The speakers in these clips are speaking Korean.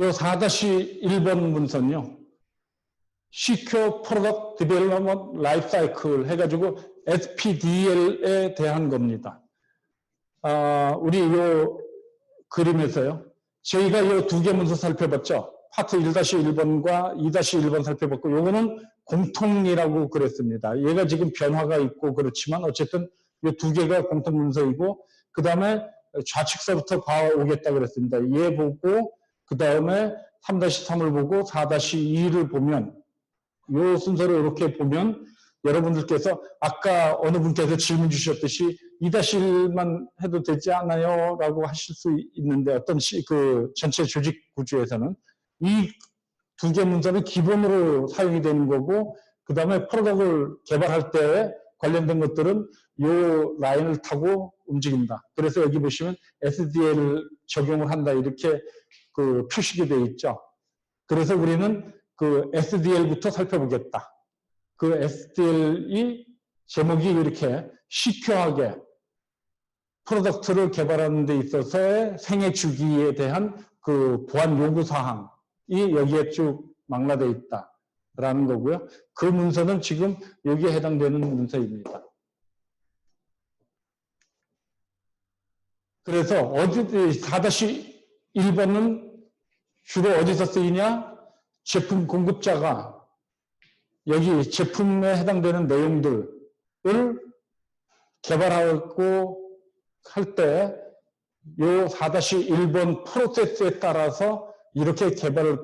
요 4-1번 문서는요. Secure Product Development Lifecycle 해가지고 SPDL에 대한 겁니다. 우리 요 그림에서요. 저희가 요 두 개 문서 살펴봤죠. 파트 1-1번과 2-1번 살펴봤고, 요거는 공통이라고 그랬습니다. 얘가 지금 변화가 있고 그렇지만 어쨌든 이 두 개가 공통 문서이고, 그 다음에 좌측서부터 봐오겠다 그랬습니다. 얘 보고, 그 다음에 3-3을 보고 4-2를 보면, 요 순서로 이렇게 보면 여러분들께서 아까 어느 분께서 질문 주셨듯이 2-1만 해도 되지 않아요? 라고 하실 수 있는데 어떤 그 전체 조직 구조에서는 이 두 개 문서는 기본으로 사용이 되는 거고 그 다음에 프로덕트를 개발할 때 관련된 것들은 요 라인을 타고 움직인다. 그래서 여기 보시면 SDL을 적용을 한다. 이렇게 그 표식이 되어 있죠. 그래서 우리는 그 SDL부터 살펴보겠다. 그 SDL이 제목이 이렇게 시큐하게 프로덕트를 개발하는 데 있어서의 생애 주기에 대한 그 보안 요구 사항이 여기에 쭉 망라되어 있다라는 거고요. 그 문서는 지금 여기에 해당되는 문서입니다. 그래서 4-1번은 주로 어디서 쓰이냐? 제품 공급자가 여기 제품에 해당되는 내용들을 개발하고 할 때 요 4-1번 프로세스에 따라서 이렇게 개발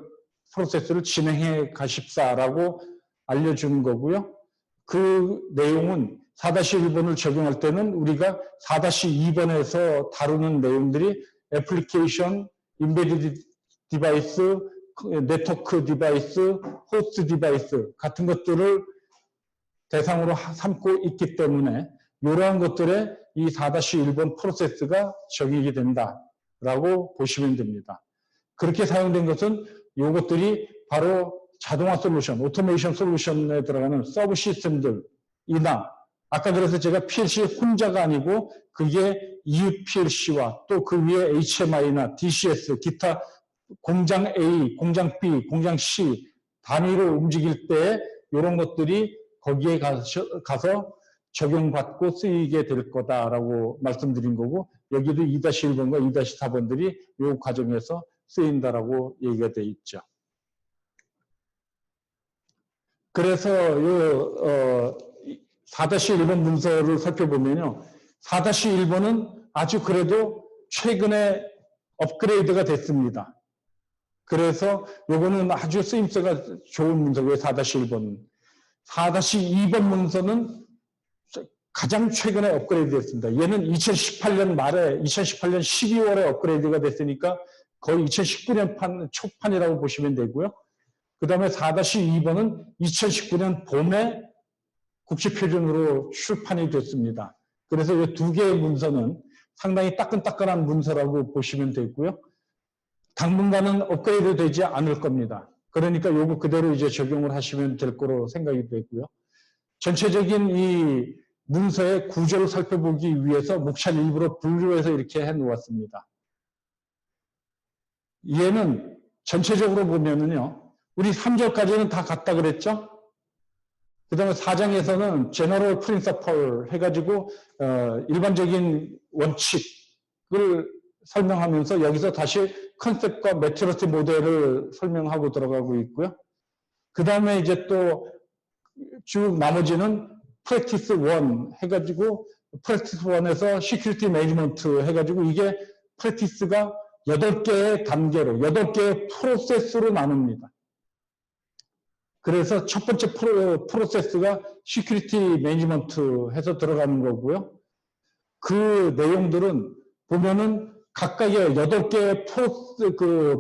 프로세스를 진행해 가십사라고 알려주는 거고요. 그 내용은 4-1번을 적용할 때는 우리가 4-2번에서 다루는 내용들이 애플리케이션, 인베디드 디바이스, 네트워크 디바이스, 호스트 디바이스 같은 것들을 대상으로 삼고 있기 때문에 이러한 것들에 이 4-1번 프로세스가 적용이 된다라고 보시면 됩니다. 그렇게 사용된 것은 이것들이 바로 자동화 솔루션, 오토메이션 솔루션에 들어가는 서브 시스템들이나 아까 그래서 제가 PLC 혼자가 아니고 그게 이웃 PLC와 또 그 위에 HMI나 DCS, 기타 공장 A, 공장 B, 공장 C 단위로 움직일 때 이런 것들이 거기에 가서 적용받고 쓰이게 될 거다라고 말씀드린 거고 여기도 2-1번과 2-4번들이 이 과정에서 쓰인다라고 얘기가 되어 있죠. 그래서 이 4-1번 문서를 살펴보면요. 4-1번은 아주 그래도 최근에 업그레이드가 됐습니다. 그래서 요거는 아주 쓰임새가 좋은 문서고요. 4-1번은. 4-2번 문서는 가장 최근에 업그레이드 됐습니다. 얘는 2018년 말에 2018년 12월에 업그레이드가 됐으니까 거의 2019년 초판이라고 보시면 되고요. 그 다음에 4-2번은 2019년 봄에 국제표준으로 출판이 됐습니다. 그래서 이 두 개의 문서는 상당히 따끈따끈한 문서라고 보시면 되고요. 당분간은 업그레이드 되지 않을 겁니다. 그러니까 요거 그대로 이제 적용을 하시면 될 거로 생각이 되고요. 전체적인 이 문서의 구조를 살펴보기 위해서 목차를 일부러 분류해서 이렇게 해 놓았습니다. 얘는 전체적으로 보면은요, 우리 3절까지는 다 같다 그랬죠? 그 다음에 4장에서는 제너럴 프린서펄 해가지고, 일반적인 원칙을 설명하면서 여기서 다시 컨셉과 매튜러티 모델을 설명하고 들어가고 있고요. 그 다음에 이제 또 쭉 나머지는 프랙티스 1 해가지고 프랙티스 1에서 시큐리티 매니지먼트 해가지고 이게 프랙티스가 8개의 단계로 8개의 프로세스로 나눕니다. 그래서 첫 번째 프로세스가 시큐리티 매니지먼트 해서 들어가는 거고요. 그 내용들은 보면은 각각의 8개의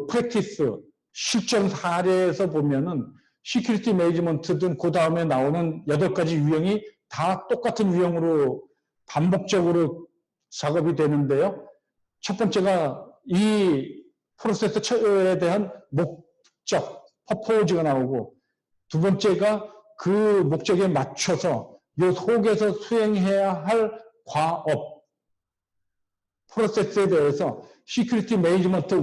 프랙티스 실전 사례에서 보면은 시큐리티 매니지먼트든 그 다음에 나오는 8가지 유형이 다 똑같은 유형으로 반복적으로 작업이 되는데요. 첫 번째가 이 프로세스에 대한 목적, 퍼포즈가 나오고 두 번째가 그 목적에 맞춰서 이 속에서 수행해야 할 과업, 프로세스에 대해서 시큐리티 매니지먼트 1,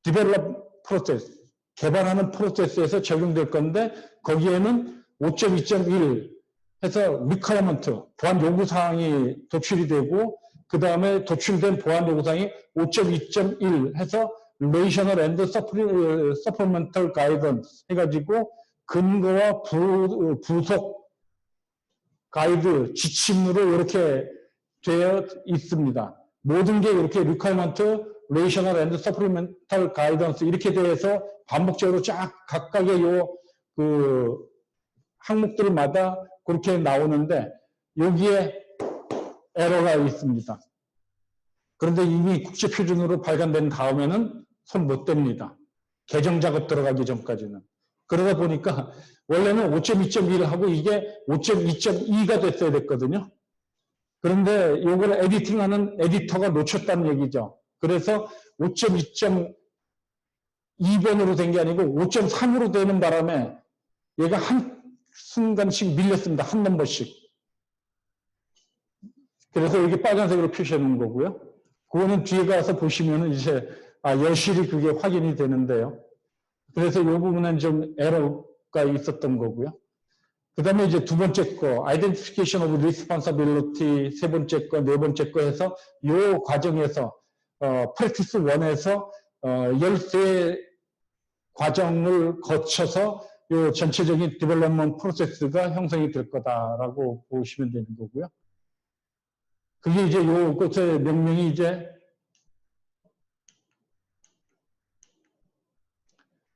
디벨롭 프로세스, 개발하는 프로세스에서 적용될 건데 거기에는 5.2.1 해서 리퀘어먼트, 보안 요구사항이 도출이 되고 그 다음에 도출된 보안 요구사항이 5.2.1 해서 Relational and Supplemental Guidance 해가지고 근거와 부속 가이드, 지침으로 이렇게 되어 있습니다. 모든 게 이렇게 Requirement, Relational and Supplemental Guidance 이렇게 되어서 반복적으로 쫙 각각의 그 항목들마다 그렇게 나오는데 여기에 에러가 있습니다. 그런데 이미 국제표준으로 발간된 다음에는 손 못 댑니다. 개정 작업 들어가기 전까지는. 그러다 보니까 원래는 5.2.1하고 이게 5.2.2가 됐어야 됐거든요. 그런데 이걸 에디팅하는 에디터가 놓쳤다는 얘기죠. 그래서 5.2.2번으로 된 게 아니고 5.3으로 되는 바람에 얘가 한 순간씩 밀렸습니다. 한 넘버씩. 그래서 여기 빨간색으로 표시해 놓은 거고요. 그거는 뒤에 가서 보시면은 이제 여실히 그게 확인이 되는데요. 그래서 이 부분은 좀 에러가 있었던 거고요. 그 다음에 이제 두 번째 거, Identification of Responsibility, 세 번째 거, 네 번째 거 해서 이 과정에서, Practice 1에서 13 과정을 거쳐서 이 전체적인 디벨롭먼트 프로세스가 형성이 될 거다라고 보시면 되는 거고요. 그게 이제 요것의 명령이 이제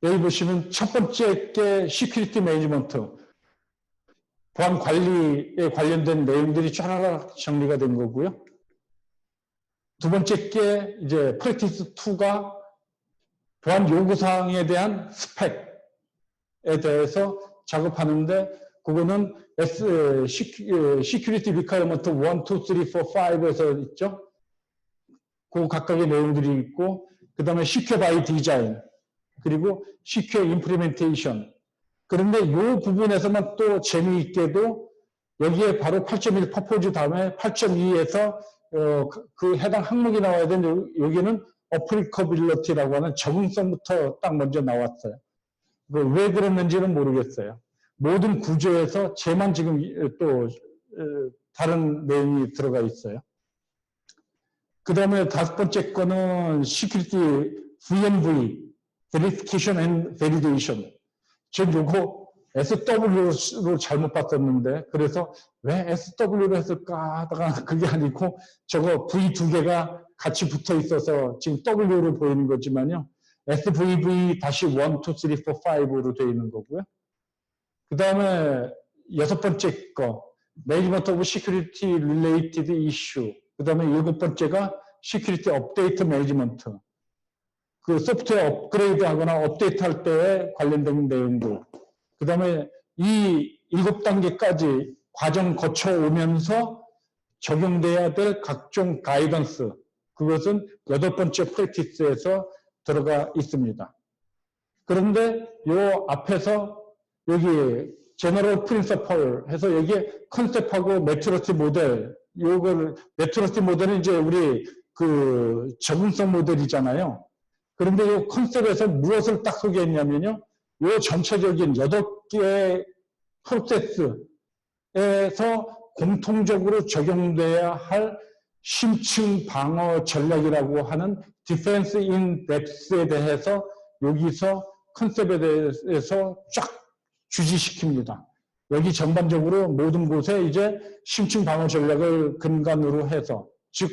여기 보시면 첫 번째 게 시큐리티 매니지먼트, 보안 관리에 관련된 내용들이 쫙 정리가 된 거고요. 두 번째 게 이제 프랙티스 2가 보안 요구사항에 대한 스펙에 대해서 작업하는데 그거는 시큐리티 리퀘어먼트 1, 2, 3, 4, 5에서 있죠. 그 각각의 내용들이 있고 그 다음에 시큐어 바이 디자인 그리고 시큐어 임플리멘테이션. 그런데 이 부분에서만 또 재미있게도 여기에 바로 8.1 퍼포즈 다음에 8.2에서 그 해당 항목이 나와야 되는데 여기는 어플리커빌리티라고 하는 적응성부터 딱 먼저 나왔어요. 왜 그랬는지는 모르겠어요. 모든 구조에서 쟤만 지금 또 다른 내용이 들어가 있어요. 그 다음에 다섯 번째 거는 시큐리티 VNV, Verification and Validation. 전 요거 SW로 잘못 봤었는데 그래서 왜 SW로 했을까 하다가 그게 아니고 저거 V 두 개가 같이 붙어 있어서 지금 W로 보이는 거지만요. SVV-1, 2, 3, 4, 5로 되어 있는 거고요. 그 다음에 여섯 번째 거 Management of Security Related Issue. 그 다음에 일곱 번째가 Security Update Management. 그 소프트웨어 업그레이드 하거나 업데이트 할 때에 관련된 내용들. 그 다음에 이 7단계까지 과정 거쳐오면서 적용돼야 될 각종 가이던스. 그것은 8번째 프랙티스에서 들어가 있습니다. 그런데 요 앞에서 여기 제너럴 프린서펄 해서 여기에 컨셉하고 매튜러티 모델, 요걸 매튜러티 모델은 이제 우리 그 적응성 모델이잖아요. 그런데 이 컨셉에서 무엇을 딱 소개했냐면요. 이 전체적인 8개의 프로세스에서 공통적으로 적용돼야 할 심층 방어 전략이라고 하는 디펜스 인 뎁스에 대해서 여기서 컨셉에 대해서 쫙 주지시킵니다. 여기 전반적으로 모든 곳에 이제 심층 방어 전략을 근간으로 해서 즉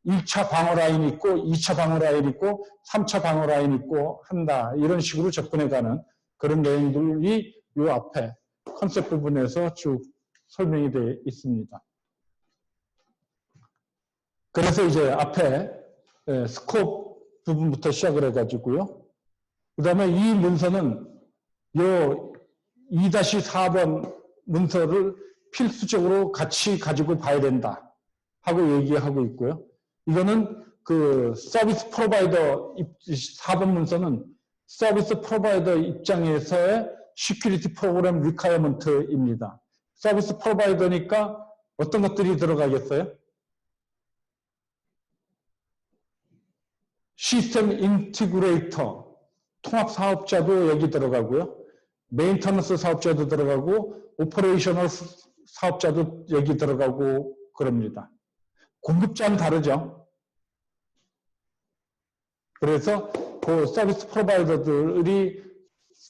1차 방어 라인이 있고 2차 방어 라인이 있고 3차 방어 라인이 있고 한다. 이런 식으로 접근해가는 그런 내용들이 이 앞에 컨셉 부분에서 쭉 설명이 되어 있습니다. 그래서 이제 앞에 스코프 부분부터 시작을 해가지고요. 그 다음에 이 문서는 요 2-4번 문서를 필수적으로 같이 가지고 봐야 된다 하고 얘기하고 있고요. 이거는 그 서비스 프로바이더 4번 문서는 서비스 프로바이더 입장에서의 시큐리티 프로그램 리퀘어먼트입니다. 서비스 프로바이더니까 어떤 것들이 들어가겠어요? 시스템 인티그레이터, 통합 사업자도 여기 들어가고요. 메인터넌스 사업자도 들어가고 오퍼레이셔널 사업자도 여기 들어가고 그럽니다. 공급자는 다르죠. 그래서 그 서비스 프로바이더들이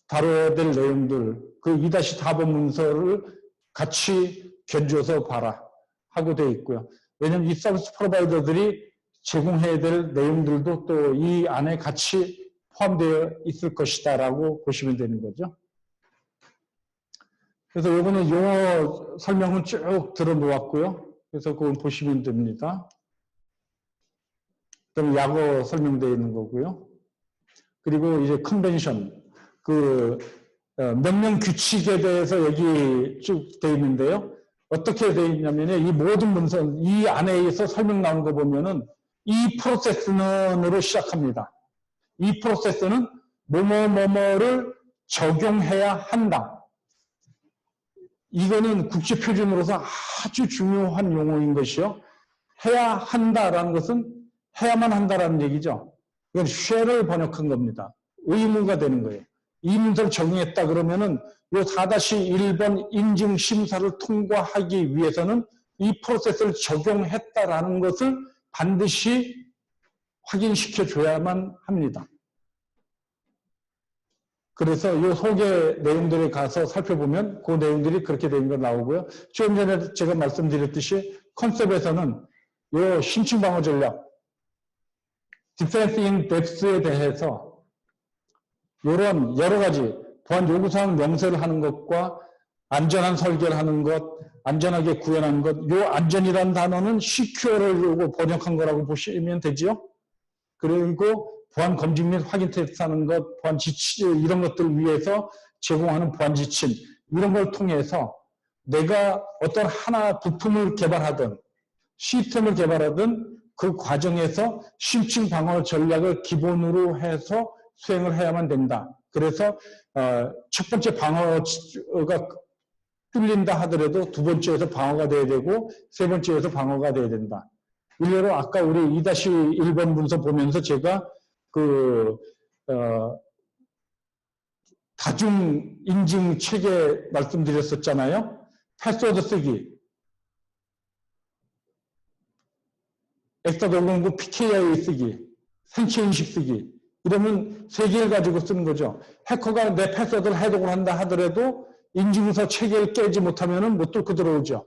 다뤄야 될 내용들, 그 2-4번 문서를 같이 견줘서 봐라 하고 되어 있고요. 왜냐하면 이 서비스 프로바이더들이 제공해야 될 내용들도 또 이 안에 같이 포함되어 있을 것이다 라고 보시면 되는 거죠. 그래서 이거는 용어 설명은 쭉 들어 놓았고요. 그래서 그건 보시면 됩니다. 그럼 약어 설명되어 있는 거고요. 그리고 이제 컨벤션, 그 명령 규칙에 대해서 여기 쭉 되어 있는데요. 어떻게 되어 있냐면 이 모든 문서, 이 안에서 설명 나온 거 보면은 이 프로세스는으로 시작합니다. 이 프로세스는 뭐뭐뭐뭐를 적용해야 한다. 이거는 국제표준으로서 아주 중요한 용어인 것이요. 해야 한다라는 것은 해야만 한다라는 얘기죠. 이건 shall을 번역한 겁니다. 의무가 되는 거예요. 이 문서를 적용했다 그러면은 이 4-1번 인증 심사를 통과하기 위해서는 이 프로세스를 적용했다라는 것을 반드시 확인시켜 줘야만 합니다. 그래서 이 소개 내용들에 가서 살펴보면 그 내용들이 그렇게 된 거 나오고요. 좀 전에 제가 말씀드렸듯이 컨셉에서는 이 신층 방어 전략, 디펜스 인 뎁스에 대해서 이런 여러 가지 보안 요구사항 명세를 하는 것과 안전한 설계를 하는 것, 안전하게 구현하는 것, 이 안전이라는 단어는 secure를 번역한 거라고 보시면 되죠. 그리고 보안 검증 및 확인 테스트하는 것, 보안 지침 이런 것들 위해서 제공하는 보안 지침 이런 걸 통해서 내가 어떤 하나 부품을 개발하든 시스템을 개발하든 그 과정에서 심층 방어 전략을 기본으로 해서 수행을 해야만 된다. 그래서 첫 번째 방어가 뚫린다 하더라도 두 번째에서 방어가 돼야 되고 세 번째에서 방어가 돼야 된다. 일례로 아까 우리 2-1번 문서 보면서 제가 다중 인증 체계 말씀드렸었잖아요. 패스워드 쓰기, 엑사509 PKI 쓰기, 생체 인식 쓰기. 이러면 세 개를 가지고 쓰는 거죠. 해커가 내 패스워드를 해독을 한다 하더라도 인증서 체계를 깨지 못하면 못 뚫고 들어오죠.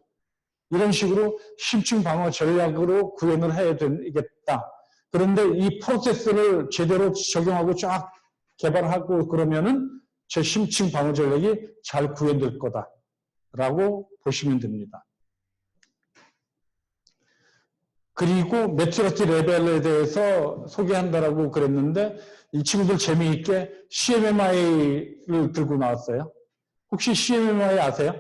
이런 식으로 심층 방어 전략으로 구현을 해야 되겠다. 그런데 이 프로세스를 제대로 적용하고 쫙 개발하고 그러면은 저 심층 방어 전략이 잘 구현될 거다라고 보시면 됩니다. 그리고 매튜러티 레벨에 대해서 소개한다라고 그랬는데 이 친구들 재미있게 CMMI를 들고 나왔어요. 혹시 CMMI 아세요?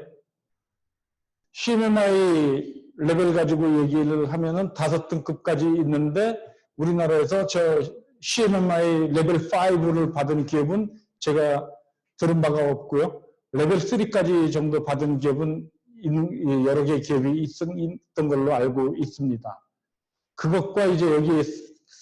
CMMI 레벨 가지고 얘기를 하면은 5등급까지 있는데 우리나라에서 저 CMMI 레벨 5를 받은 기업은 제가 들은 바가 없고요. 레벨 3까지 정도 받은 기업은 여러 개의 기업이 있던 걸로 알고 있습니다. 그것과 이제 여기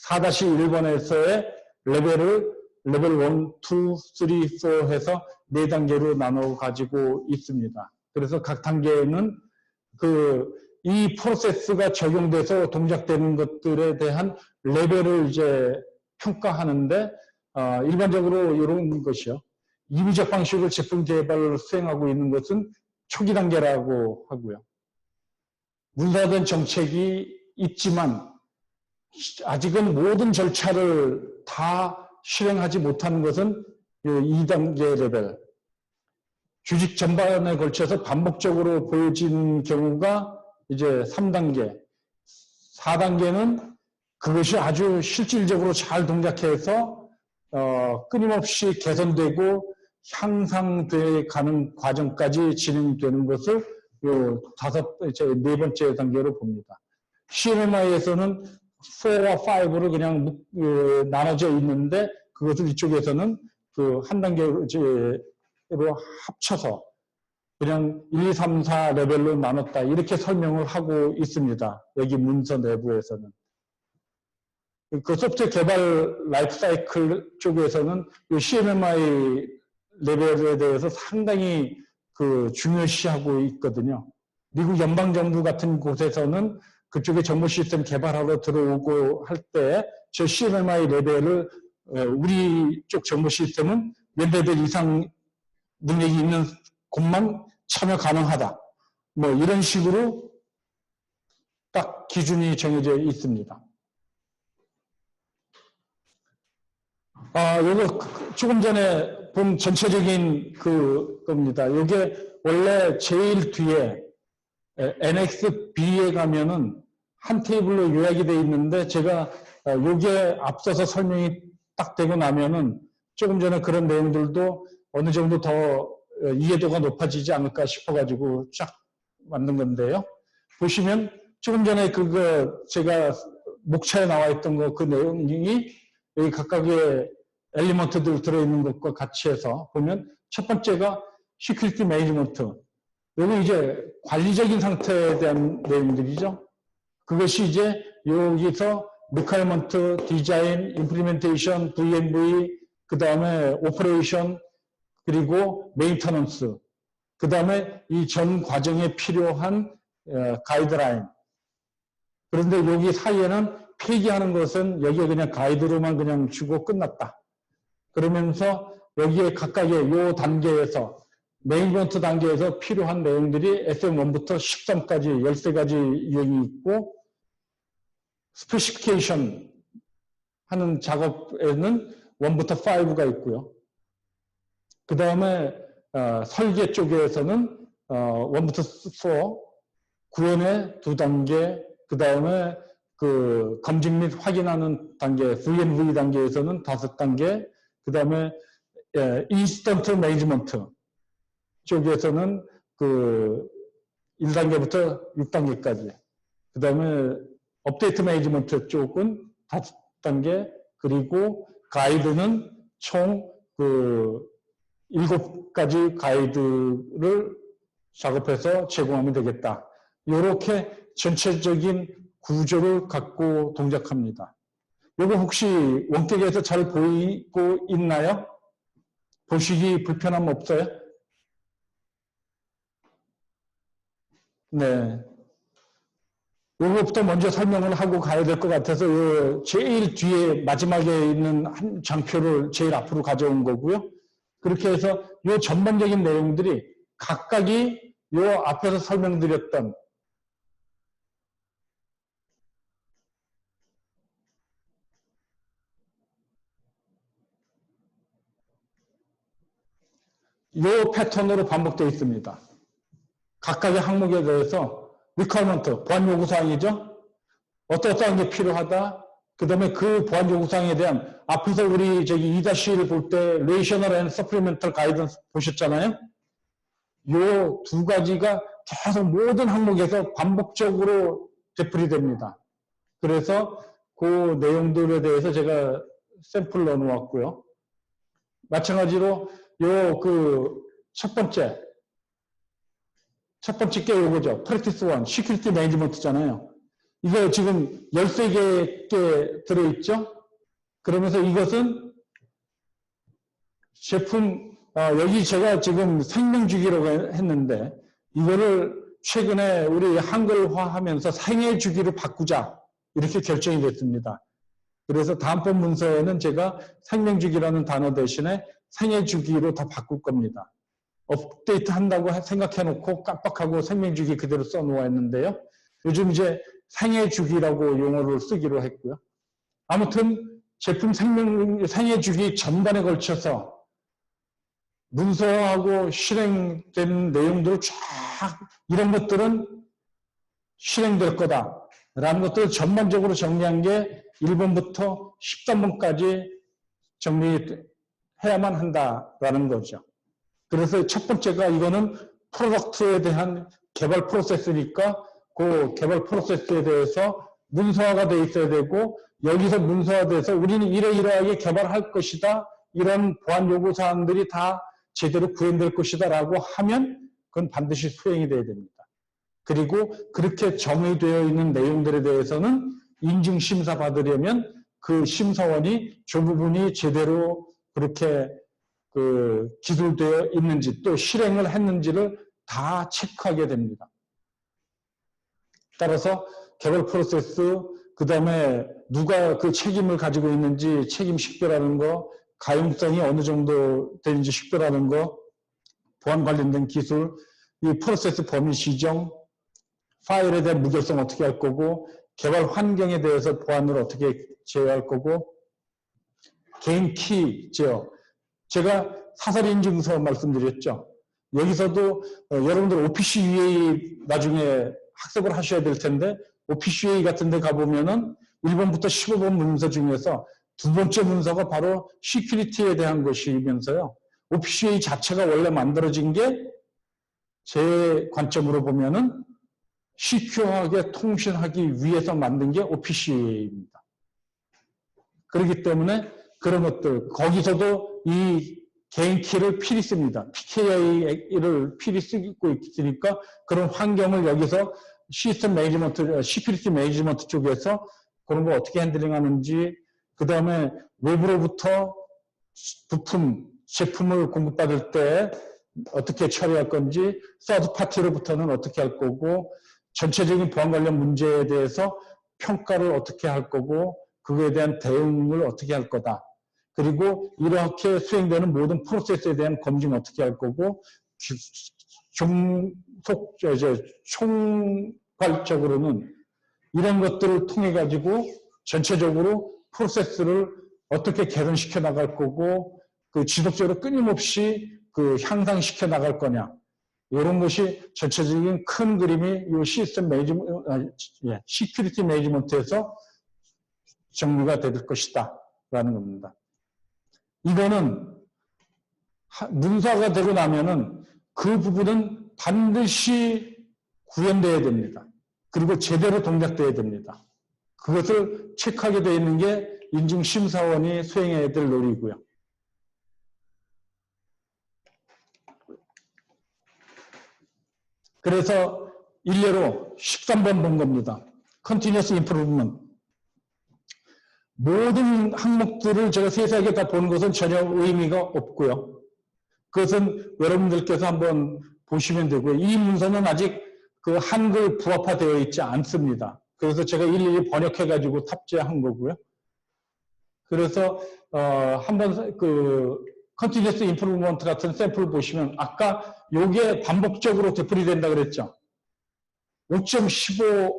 4-1번에서의 레벨을 레벨 1, 2, 3, 4 해서 4단계로 나눠 가지고 있습니다. 그래서 각 단계는 이 프로세스가 적용돼서 동작되는 것들에 대한 레벨을 이제 평가하는데, 일반적으로 이런 것이요. 임의적 방식으로 제품 개발을 수행하고 있는 것은 초기 단계라고 하고요. 문서화된 정책이 있지만 아직은 모든 절차를 다 실행하지 못하는 것은 2단계 레벨. 규칙 전반에 걸쳐서 반복적으로 보여진 경우가 이제 3단계. 4단계는 그것이 아주 실질적으로 잘 동작해서 끊임없이 개선되고 향상돼 가는 과정까지 진행되는 것을 네 번째 단계로 봅니다. CMMI에서는 4와 5로 그냥 나눠져 있는데 그것을 이쪽에서는 한 단계로 합쳐서 그냥 1, 2, 3, 4 레벨로 나눴다 이렇게 설명을 하고 있습니다. 여기 문서 내부에서는. 그 소프트웨어 개발 라이프 사이클 쪽에서는 이 CMMI 레벨에 대해서 상당히 그 중요시하고 있거든요. 미국 연방정부 같은 곳에서는 그쪽에 정보 시스템 개발하러 들어오고 할 때 저 CMMI 레벨을 우리 쪽 정보 시스템은 몇 레벨 이상 능력이 있는 곳만 참여 가능하다. 뭐 이런 식으로 딱 기준이 정해져 있습니다. 요거 조금 전에 본 전체적인 겁니다. 요게 원래 제일 뒤에 NXB에 가면은 한 테이블로 요약이 되어 있는데 제가 요게 앞서서 설명이 딱 되고 나면은 조금 전에 그런 내용들도 어느 정도 더 이해도가 높아지지 않을까 싶어가지고 쫙 만든 건데요. 보시면 조금 전에 그거 제가 목차에 나와 있던 거 그 내용이 여기 각각의 엘리먼트들 들어있는 것과 같이 해서 보면 첫 번째가 시큐리티 매니지먼트. 여기 이제 관리적인 상태에 대한 내용들이죠. 그것이 이제 여기서 리퀘어먼트, 디자인, 임플리멘테이션, V&V, 그 다음에 오퍼레이션, 그리고 메인터넌스, 그 다음에 이 전 과정에 필요한 가이드라인. 그런데 여기 사이에는 폐기하는 것은 여기에 그냥 가이드로만 그냥 주고 끝났다. 그러면서 여기에 각각의 요 단계에서 매니지먼트 단계에서 필요한 내용들이 SM1부터 13까지 13가지 유형이 있고 스페시피케이션 하는 작업에는 1부터 5가 있고요. 그 다음에 설계 쪽에서는 1부터 4, 구현의 2단계, 그 다음에 그 검증 및 확인하는 단계, V&V 단계에서는 5단계, 그 다음에 인스턴트 매니지먼트 쪽에서는 그 1단계부터 6단계까지, 그 다음에 업데이트 매니지먼트 쪽은 5단계, 그리고 가이드는 총 그 7가지 가이드를 작업해서 제공하면 되겠다. 이렇게 전체적인 구조를 갖고 동작합니다. 이거 혹시 원격에서 잘 보이고 있나요? 보시기 불편함 없어요? 네. 이거부터 먼저 설명을 하고 가야 될 것 같아서 제일 뒤에 마지막에 있는 한 장표를 제일 앞으로 가져온 거고요. 그렇게 해서 이 전반적인 내용들이 각각이 이 앞에서 설명드렸던 이 패턴으로 반복되어 있습니다. 각각의 항목에 대해서 requirement, 보안 요구사항이죠. 어떠한 게 필요하다. 그 다음에 그 보안 요구사항에 대한 앞에서 우리 저기 2-1을 볼 때 Rational and Supplemental Guidance 보셨잖아요. 요 두 가지가 계속 모든 항목에서 반복적으로 되풀이됩니다. 그래서 그 내용들에 대해서 제가 샘플 넣어 놓았고요. 마찬가지로 요 그 첫 번째 게 요거죠. 프랙티스 1, 시큐리티 매니지먼트잖아요. 이거 지금 13개 들어있죠? 그러면서 이것은 제품, 여기 제가 지금 생명주기라고 했는데, 이거를 최근에 우리 한글화하면서 생애주기로 바꾸자. 이렇게 결정이 됐습니다. 그래서 다음번 문서에는 제가 생명주기라는 단어 대신에 생애주기로 다 바꿀 겁니다. 업데이트 한다고 생각해놓고 깜빡하고 생명주기 그대로 써놓았는데요. 요즘 이제 생애주기라고 용어를 쓰기로 했고요. 아무튼 제품 생애주기 전반에 걸쳐서 문서하고 실행된 내용들을 쫙 이런 것들은 실행될 거다라는 것들을 전반적으로 정리한 게 1번부터 13번까지 정리해야만 한다라는 거죠. 그래서 첫 번째가 이거는 프로덕트에 대한 개발 프로세스니까 그 개발 프로세스에 대해서 문서화가 돼 있어야 되고 여기서 문서화돼서 우리는 이러이러하게 개발할 것이다. 이런 보안 요구 사항들이 다 제대로 구현될 것이다 라고 하면 그건 반드시 수행이 돼야 됩니다. 그리고 그렇게 정의되어 있는 내용들에 대해서는 인증심사 받으려면 그 심사원이 저 부분이 제대로 그렇게 그 기술되어 있는지 또 실행을 했는지를 다 체크하게 됩니다. 따라서 개발 프로세스, 그 다음에 누가 그 책임을 가지고 있는지 책임 식별하는 거, 가용성이 어느 정도 되는지 식별하는 거, 보안 관련된 기술, 이 프로세스 범위 지정, 파일에 대한 무결성 어떻게 할 거고, 개발 환경에 대해서 보안을 어떻게 제어할 거고, 개인 키죠. 제가 사설인증서 말씀드렸죠. 여기서도 여러분들 OPC-UA 나중에 학습을 하셔야 될 텐데 OPC-UA 같은 데 가보면은 1번부터 15번 문서 중에서 두 번째 문서가 바로 시큐리티에 대한 것이면서요. OPC-UA 자체가 원래 만들어진 게 제 관점으로 보면은 시큐어하게 통신하기 위해서 만든 게 OPC-UA입니다. 그렇기 때문에 그런 것들, 거기서도 이 개인 키를 필히 씁니다. PKI를 필히 쓰고 있으니까 그런 환경을 여기서 시스템 매니지먼트, 시큐리티 매니지먼트 쪽에서 그런 거 어떻게 핸들링 하는지, 그 다음에 외부로부터 부품, 제품을 공급받을 때 어떻게 처리할 건지, 서드 파티로부터는 어떻게 할 거고, 전체적인 보안 관련 문제에 대해서 평가를 어떻게 할 거고, 그거에 대한 대응을 어떻게 할 거다. 그리고 이렇게 수행되는 모든 프로세스에 대한 검증 어떻게 할 거고, 총괄적으로는 이런 것들을 통해 가지고 전체적으로 프로세스를 어떻게 개선시켜 나갈 거고, 그 지속적으로 끊임없이 그 향상시켜 나갈 거냐. 이런 것이 전체적인 큰 그림이 이 시스템 매니지먼트, 시큐리티 매니지먼트에서 정리가 될 것이다. 라는 겁니다. 이거는 문서가 되고 나면은 그 부분은 반드시 구현되어야 됩니다. 그리고 제대로 동작되어야 됩니다. 그것을 체크하게 되어 있는 게 인증심사원이 수행해야 될 놀이고요. 그래서 일례로 13번 본 겁니다. Continuous Improvement. 모든 항목들을 제가 세세하게 다 보는 것은 전혀 의미가 없고요. 그것은 여러분들께서 한번 보시면 되고요. 이 문서는 아직 그 한글 부합화되어 있지 않습니다. 그래서 제가 일일이 번역해가지고 탑재한 거고요. 그래서 한번 그 Continuous Improvement 같은 샘플 보시면 아까 요게 반복적으로 되풀이된다 그랬죠. 5.15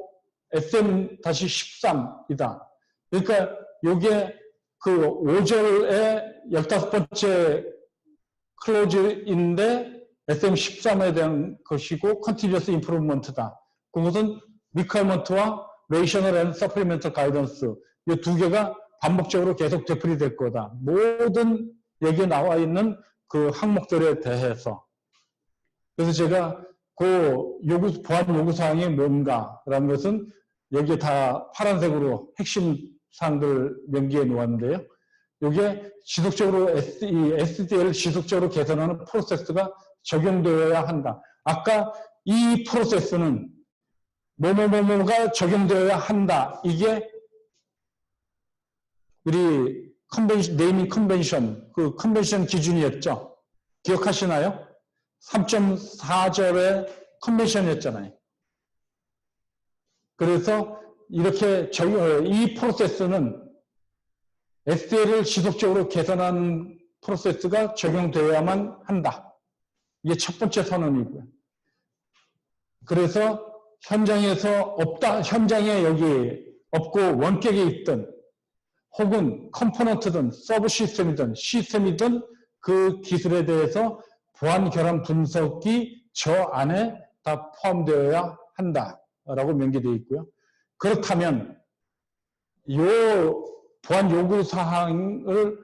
SM-13이다. 그러니까 요게 그 5절의 15번째 클로즈인데 SM13에 대한 것이고 Continuous Improvement다. 그것은 Requirement와 Rational and Supplemental Guidance 이 두 개가 반복적으로 계속 되풀이될 거다. 모든 여기에 나와 있는 그 항목들에 대해서. 그래서 제가 그 보안 요구사항이 뭔가라는 것은 여기에 다 파란색으로 핵심 사항들 명기해 놓았는데요. 이게 지속적으로 이 SDL을 지속적으로 개선하는 프로세스가 적용되어야 한다. 아까 이 프로세스는 뭐뭐뭐뭐가 적용되어야 한다. 이게 우리 네이밍 컨벤션, 그 컨벤션 기준이었죠. 기억하시나요? 3.4절의 컨벤션이었잖아요. 그래서 이렇게 이 프로세스는 SDL을 지속적으로 개선하는 프로세스가 적용되어야만 한다. 이게 첫 번째 선언이고요. 그래서 현장에서 없다, 현장에 여기 없고 원격에 있든 혹은 컴포넌트든 서브 시스템이든 그 기술에 대해서 보안 결함 분석이 저 안에 다 포함되어야 한다라고 명기되어 있고요. 그렇다면 이 보안 요구 사항을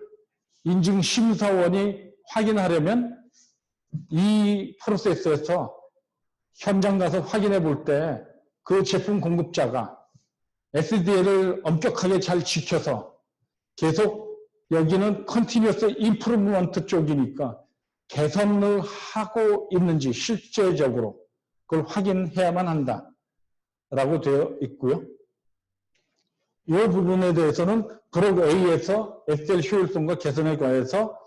인증심사원이 확인하려면 이 프로세스에서 현장 가서 확인해 볼 때 그 제품 공급자가 SDL을 엄격하게 잘 지켜서 계속 여기는 Continuous Improvement 쪽이니까 개선을 하고 있는지 실제적으로 그걸 확인해야만 한다라고 되어 있고요. 이 부분에 대해서는 브록 A에서 SL 효율성과 개선에 관해서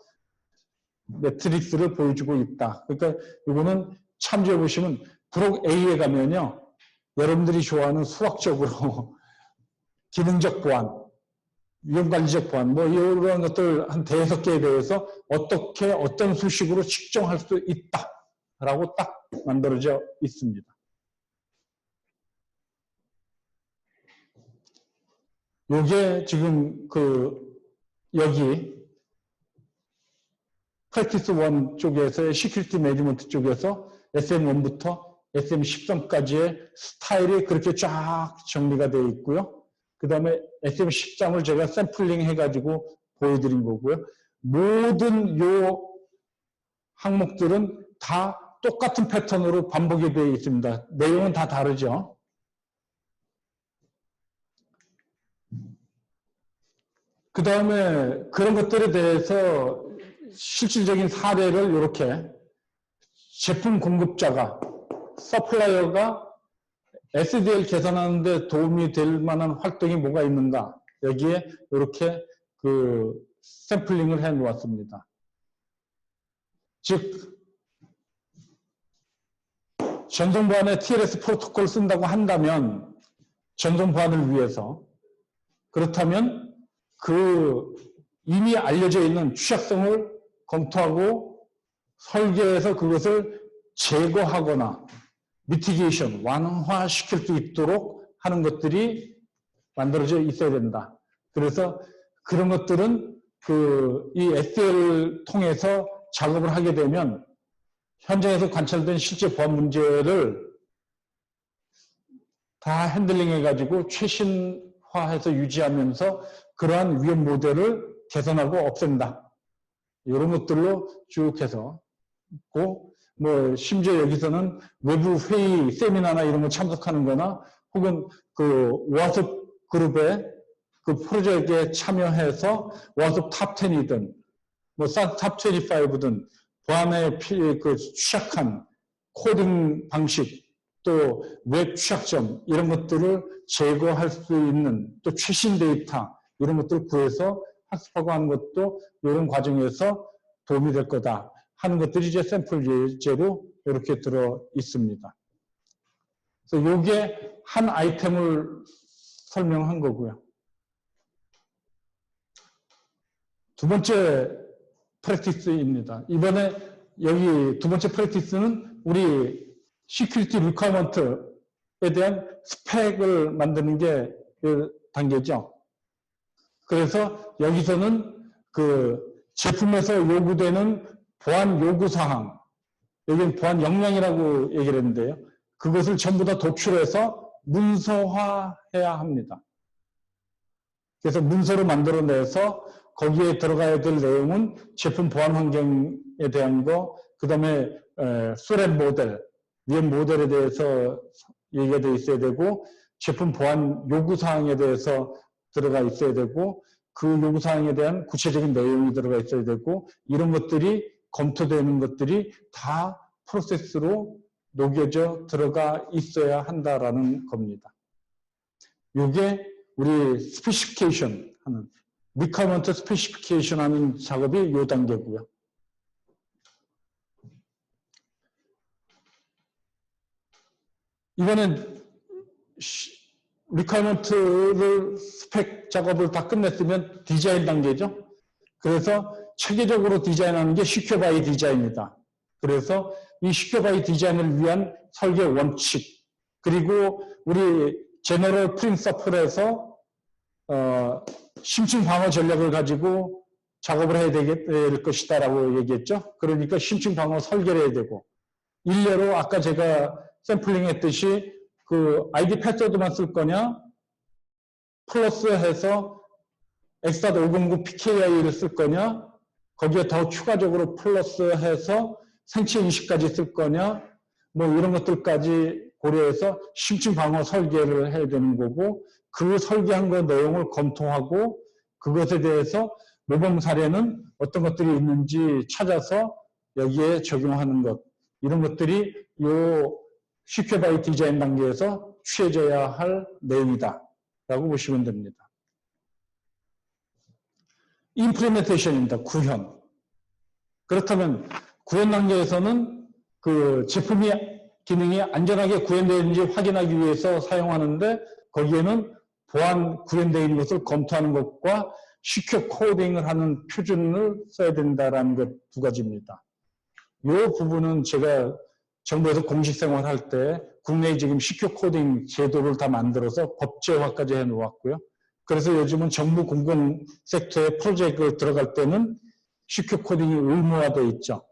매트릭스를 보여주고 있다. 그러니까 이거는 참조해 보시면 브록 A에 가면요. 여러분들이 좋아하는 수학적으로 기능적 보안, 위험관리적 보안, 뭐 이런 것들 한 대여섯 개에 대해서 어떻게 어떤 수식으로 측정할 수 있다라고 딱 만들어져 있습니다. 요게 지금 여기 프랙티스 1 쪽에서의 시큐리티 매니지먼트 쪽에서 SM1부터 SM13까지의 스타일이 그렇게 쫙 정리가 되어 있고요. 그 다음에 SM13을 제가 샘플링 해가지고 보여드린 거고요. 모든 요 항목들은 다 똑같은 패턴으로 반복이 되어 있습니다. 내용은 다 다르죠. 그 다음에 그런 것들에 대해서 실질적인 사례를 이렇게 제품 공급자가, 서플라이어가 SDL 개선하는 데 도움이 될 만한 활동이 뭐가 있는가, 여기에 이렇게 샘플링을 해 놓았습니다. 즉 전송 보안에 TLS 프로토콜 쓴다고 한다면, 전송 보안을 위해서, 그렇다면 이미 알려져 있는 취약성을 검토하고 설계해서 그것을 제거하거나 미티게이션, 완화시킬 수 있도록 하는 것들이 만들어져 있어야 된다. 그래서 그런 것들은 이 SDL을 통해서 작업을 하게 되면 현장에서 관찰된 실제 보안 문제를 다 핸들링해가지고 최신화해서 유지하면서 그러한 위험 모델을 개선하고 없앤다. 이런 것들로 쭉 해서 있고, 뭐 심지어 여기서는 외부 회의, 세미나나 이런 거 참석하는 거나 혹은 워스업 그룹의 프로젝트에 참여해서 워스업 탑 10이든 뭐 탑 25든 보안에 취약한 코딩 방식, 또 웹 취약점 이런 것들을 제거할 수 있는 또 최신 데이터 이런 것들을 구해서 학습하고 하는 것도 이런 과정에서 도움이 될 거다 하는 것들이 이제 샘플 예제로 이렇게 들어 있습니다. 그래서 이게 한 아이템을 설명한 거고요. 두 번째 프랙티스입니다. 이번에 여기 두 번째 프랙티스는 우리 시큐리티 리퀘어먼트에 대한 스펙을 만드는 게 그 단계죠. 그래서 여기서는 제품에서 요구되는 보안 요구사항, 여기는 보안 역량이라고 얘기를 했는데요. 그것을 전부 다 도출해서 문서화해야 합니다. 그래서 문서로 만들어내서 거기에 들어가야 될 내용은 제품 보안 환경에 대한 거, 그 다음에 스랩 모델, 위험 모델에 대해서 얘기가 되어 있어야 되고, 제품 보안 요구사항에 대해서 들어가 있어야 되고, 그 요구사항에 대한 구체적인 내용이 들어가 있어야 되고, 이런 것들이 검토되는 것들이 다 프로세스로 녹여져 들어가 있어야 한다라는 겁니다. 이게 우리 스페시피케이션 하는, 리퀘어먼트 스페시피케이션 하는 작업이 이 단계고요. 이번엔 리퀘어먼트를 스펙 작업을 다 끝냈으면 디자인 단계죠. 그래서 체계적으로 디자인하는 게 시큐어 바이 디자인이다. 그래서 이 시큐어 바이 디자인을 위한 설계 원칙, 그리고 우리 제너럴 프린서플에서 심층 방어 전략을 가지고 작업을 해야 될 것이다라고 얘기했죠. 그러니까 심층 방어 설계를 해야 되고, 일례로 아까 제가 샘플링 했듯이 아이디 패스워드만 쓸 거냐, 플러스 해서 X.509 PKI를 쓸 거냐, 거기에 더 추가적으로 플러스 해서 생체 인식까지 쓸 거냐, 뭐 이런 것들까지 고려해서 심층 방어 설계를 해야 되는 거고, 그 설계한 거 내용을 검토하고 그것에 대해서 모범 사례는 어떤 것들이 있는지 찾아서 여기에 적용하는 것, 이런 것들이 요 시큐어 바이 디자인 단계에서 취해져야 할 내용이다 라고 보시면 됩니다. 임플리멘테이션입니다. 구현. 그렇다면 구현 단계에서는 그 제품이 기능이 안전하게 구현되는지 확인하기 위해서 사용하는데 거기에는 보안 구현되어 있는 것을 검토하는 것과 시큐어 코딩을 하는 표준을 써야 된다는 것 두 가지입니다. 이 부분은 제가 정부에서 공식 생활할 때 국내에 지금 시큐어 코딩 제도를 다 만들어서 법제화까지 해 놓았고요. 그래서 요즘은 정부 공공 섹터에 프로젝트를 들어갈 때는 시큐어 코딩이 의무화되어 있죠.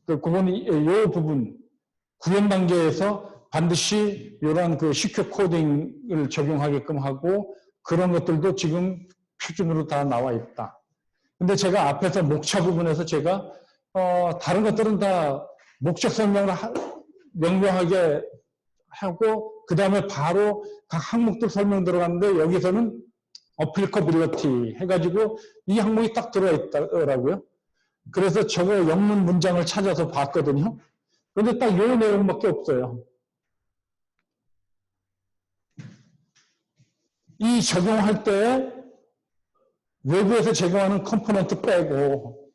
그건 이 부분 구현 단계에서 반드시 이러한 그 시큐어 코딩을 적용하게끔 하고 그런 것들도 지금 표준으로 다 나와 있다. 근데 제가 앞에서 목차 부분에서 제가 다른 것들은 다 목적 설명을 명료하게 하고 그 다음에 바로 각 항목들 설명 들어갔는데 여기서는 applicability 해가지고 이 항목이 딱 들어와 있더라고요. 그래서 저거 영문 문장을 찾아서 봤거든요. 그런데 딱 이 내용밖에 없어요. 이 적용할 때 외부에서 제공하는 컴포넌트 빼고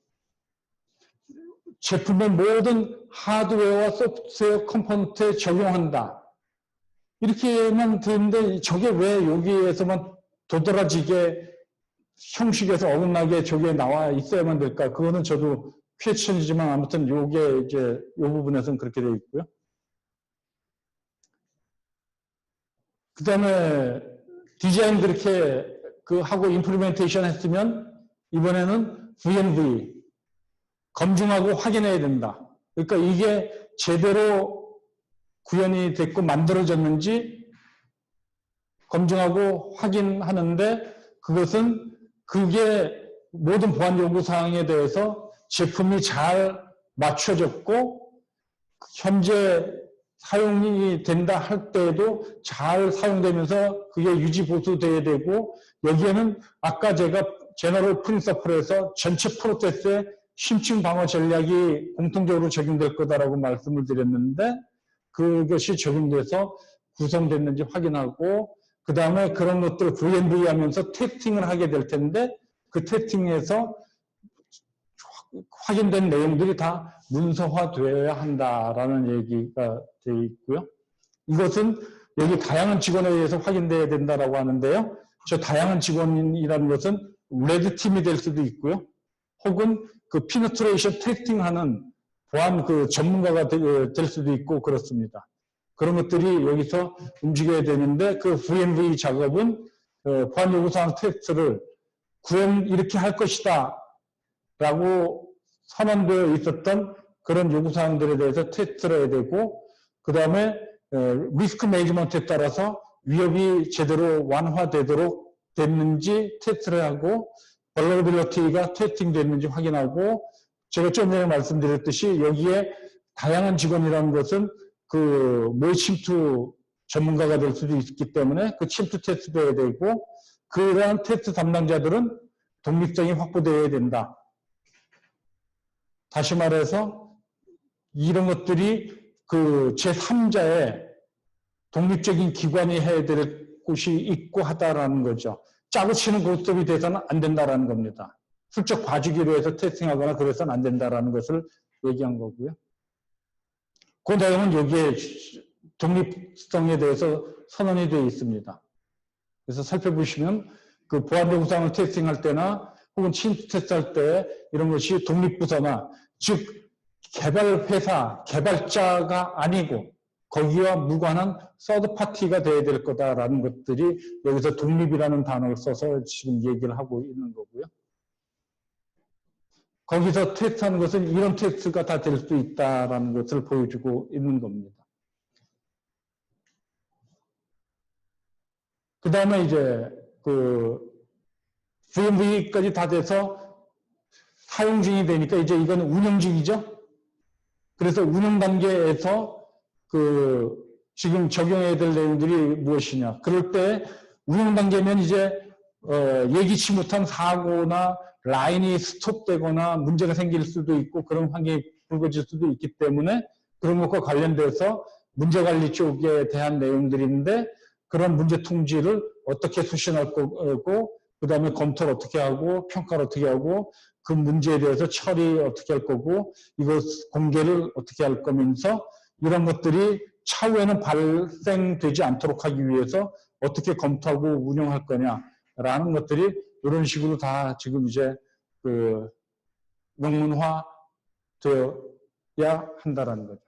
제품의 모든 하드웨어와 소프트웨어 컴포넌트에 적용한다. 이렇게만 되는데 저게 왜 여기에서만 도드라지게 형식에서 어긋나게 저게 나와 있어야만 될까? 그거는 저도 퀘스천이지만 아무튼 요게 이제 이 부분에서는 그렇게 되어 있고요. 그 다음에 디자인 그렇게 하고 임플리멘테이션 했으면 이번에는 V&V 검증하고 확인해야 된다. 그러니까 이게 제대로 구현이 됐고 만들어졌는지 검증하고 확인하는데 그게 모든 보안 요구 사항에 대해서 제품이 잘 맞춰졌고 현재 사용이 된다 할 때에도 잘 사용되면서 그게 유지 보수돼야 되고 여기에는 아까 제가 제너럴 프린서플에서 전체 프로세스에 심층 방어 전략이 공통적으로 적용될 거다라고 말씀을 드렸는데 그것이 적용돼서 구성됐는지 확인하고 그 다음에 그런 것들을 V&V 하면서 테스팅을 하게 될 텐데 그 테스팅에서 확인된 내용들이 다 문서화되어야 한다라는 얘기가 되어 있고요. 이것은 여기 다양한 직원에 의해서 확인돼야 된다라고 하는데요. 저 다양한 직원이라는 것은 레드팀이 될 수도 있고요. 혹은 그 피너트레이션 테스팅하는 보안 그 전문가가 될 수도 있고 그렇습니다. 그런 것들이 여기서 움직여야 되는데 그 V&V 작업은 보안 요구사항 테스트를 구현 이렇게 할 것이다 라고 선언되어 있었던 그런 요구사항들에 대해서 테스트를 해야 되고 그 다음에 리스크 매니지먼트에 따라서 위협이 제대로 완화되도록 됐는지 테스트를 하고 vulnerability가 테스팅 됐는지 확인하고 제가 좀 전에 말씀드렸듯이 여기에 다양한 직원이라는 것은 모의 침투 전문가가 될 수도 있기 때문에 그 침투 테스트도 해야 되고 그러한 테스트 담당자들은 독립성이 확보되어야 된다. 다시 말해서 이런 것들이 그 제3자의 독립적인 기관이 해야 될 곳이 있고 하다라는 거죠. 짜고 치는 고스톱이 돼서는 안 된다라는 겁니다. 슬쩍 봐주기로 해서 테스팅하거나 그래서는 안 된다라는 것을 얘기한 거고요. 그 내용은 여기에 독립성에 대해서 선언이 되어 있습니다. 그래서 살펴보시면 그 보안 요구사항을 테스팅할 때나 혹은 침투 테스트할 때 이런 것이 독립부서나 즉 개발회사, 개발자가 아니고 거기와 무관한 서드파티가 돼야 될 거다라는 것들이 여기서 독립이라는 단어를 써서 지금 얘기를 하고 있는 거고요. 거기서 테스트하는 것은 이런 테스트가 다 될 수 있다라는 것을 보여주고 있는 겁니다. 그 다음에 이제 V&V까지 다 돼서 사용 중이 되니까 이제 이건 운영 중이죠. 그래서 운영 단계에서 지금 적용해야 될 내용들이 무엇이냐. 그럴 때 운영 단계면 이제 예기치 못한 사고나 라인이 스톱되거나 문제가 생길 수도 있고 그런 환경이 불거질 수도 있기 때문에 그런 것과 관련돼서 문제관리 쪽에 대한 내용들인데 그런 문제 통지를 어떻게 수신할 거고 그 다음에 검토를 어떻게 하고 평가를 어떻게 하고 그 문제에 대해서 처리 어떻게 할 거고 이거 공개를 어떻게 할 거면서 이런 것들이 차후에는 발생되지 않도록 하기 위해서 어떻게 검토하고 운영할 거냐라는 것들이 이런 식으로 다 지금 이제 그 명문화 되어야 한다라는 거죠.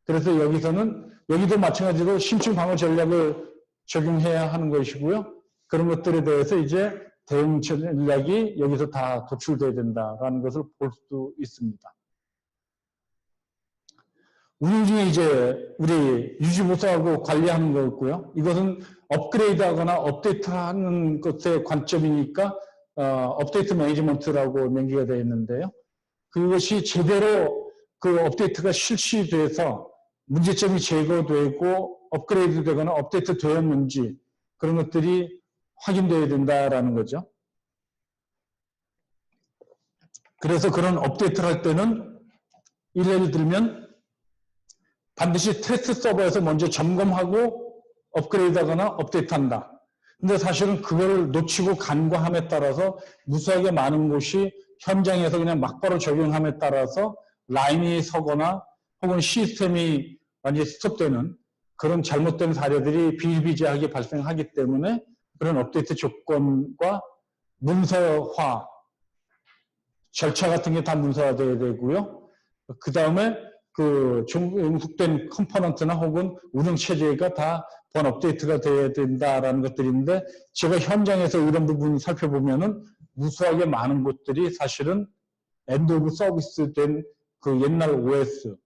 그래서 여기도 마찬가지로 심층 방어 전략을 적용해야 하는 것이고요. 그런 것들에 대해서 이제 대응 전략이 여기서 다 도출돼야 된다라는 것을 볼 수 있습니다. 운영 중에 이제 우리 유지보수하고 관리하는 거였고요. 이것은 업그레이드하거나 업데이트하는 것의 관점이니까 업데이트 매니지먼트라고 명기가 되어 있는데요. 그것이 제대로 그 업데이트가 실시돼서 문제점이 제거되고 업그레이드 되거나 업데이트 되었는지 그런 것들이 확인되어야 된다라는 거죠. 그래서 그런 업데이트를 할 때는 예를 들면 반드시 테스트 서버에서 먼저 점검하고 업그레이드하거나 업데이트한다. 근데 사실은 그걸 놓치고 간과함에 따라서 무수하게 많은 곳이 현장에서 그냥 막바로 적용함에 따라서 라인이 서거나 혹은 시스템이 완전히 스톱되는 그런 잘못된 사례들이 비일비재하게 발생하기 때문에 그런 업데이트 조건과 문서화, 절차 같은 게 다 문서화되어야 되고요. 그 다음에 그 응축된 컴포넌트나 혹은 운영체제가 다 번 업데이트가 돼야 된다라는 것들인데 제가 현장에서 이런 부분 살펴보면은 무수하게 많은 곳들이 사실은 엔드 오브 서비스 된 그 옛날 OS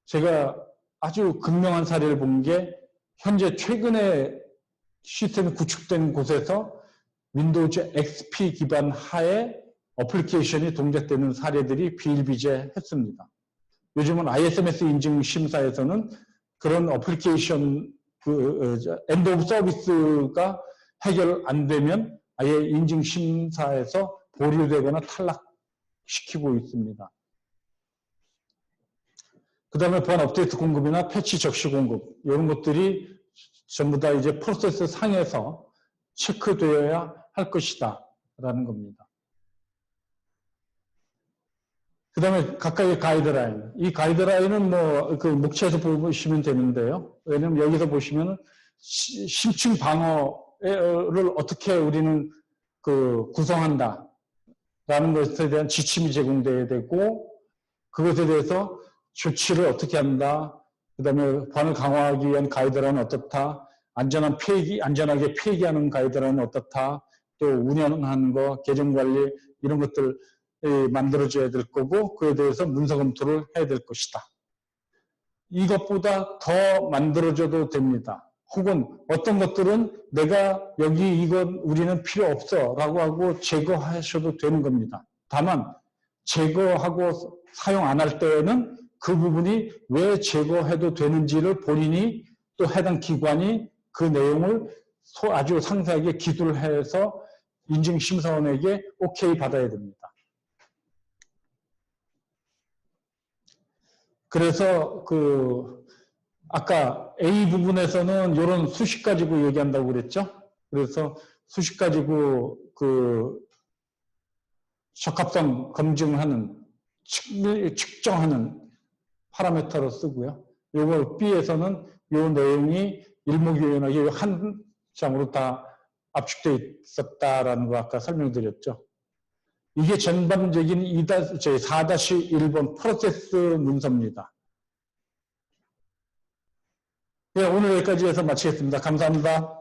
제가 아주 극명한 사례를 본 게 현재 최근에 시스템이 구축된 곳에서 윈도우즈 XP 기반 하에 어플리케이션이 동작되는 사례들이 비일비재했습니다. 요즘은 ISMS 인증 심사에서는 그런 어플리케이션 엔드 오브 서비스가 해결 안 되면 아예 인증 심사에서 보류되거나 탈락시키고 있습니다. 그 다음에 보안 업데이트 공급이나 패치 적시 공급 이런 것들이 전부 다 이제 프로세스 상에서 체크되어야 할 것이다 라는 겁니다. 그 다음에 각각의 가이드라인. 이 가이드라인은 뭐 그 목차에서 보시면 되는데요. 왜냐면 여기서 보시면 심층 방어를 어떻게 우리는 그 구성한다 라는 것에 대한 지침이 제공되어야 되고 그것에 대해서 조치를 어떻게 한다. 그 다음에 보안을 강화하기 위한 가이드라인은 어떻다. 안전하게 폐기하는 가이드라인은 어떻다. 또 운영하는 거, 계정관리 이런 것들 만들어져야 될 거고 그에 대해서 문서 검토를 해야 될 것이다. 이것보다 더 만들어져도 됩니다. 혹은 어떤 것들은 내가 여기 이건 우리는 필요 없어 라고 하고 제거하셔도 되는 겁니다. 다만 제거하고 사용 안 할 때에는 그 부분이 왜 제거해도 되는지를 본인이 또 해당 기관이 그 내용을 아주 상세하게 기술을 해서 인증심사원에게 오케이 받아야 됩니다. 그래서 아까 A 부분에서는 이런 수식 가지고 얘기한다고 그랬죠. 그래서 수식 가지고 적합성 검증하는 측정하는 파라미터로 쓰고요. 이걸 B에서는 이 내용이 일목요연하게 한 장으로 다 압축되어 있었다라는 거 아까 설명드렸죠. 이게 전반적인 4-1번 프로세스 문서입니다. 네, 오늘 여기까지 해서 마치겠습니다. 감사합니다.